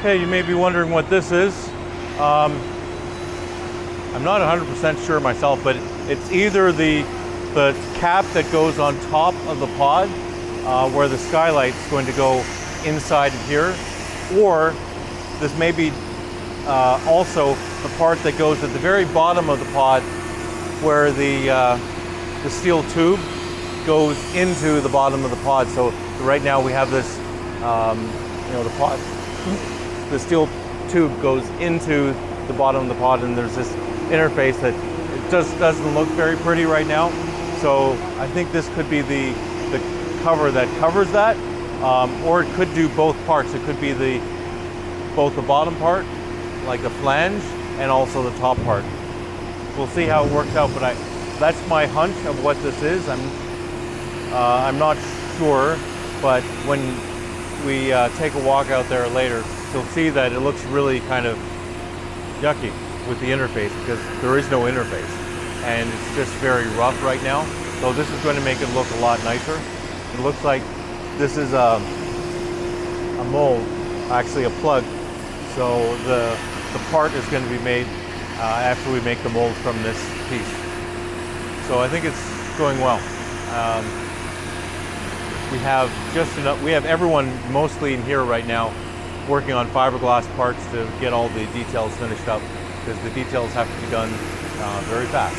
Okay, you may be wondering what this is. I'm not 100% sure myself, but it's either the cap that goes on top of the pod, where the skylight's going to go inside of here, or this may be also the part that goes at the very bottom of the pod, where the steel tube goes into the bottom of the pod. So right now we have this, the pod, the steel tube goes into the bottom of the pod, and there's this interface that it just doesn't look very pretty right now. So I think this could be the cover that covers that, or it could do both parts. It could be both the bottom part, like the flange, and also the top part. We'll see how it works out, but that's my hunch of what this is. I'm not sure, but when we take a walk out there later, you'll see that it looks really kind of yucky with the interface, because there is no interface, and it's just very rough right now. So this is going to make it look a lot nicer. It looks like this is a mold, actually a plug. So the part is going to be made after we make the mold from this piece. So I think it's going well. We have just enough. We have everyone mostly in here right now working on fiberglass parts to get all the details finished up, because the details have to be done very fast.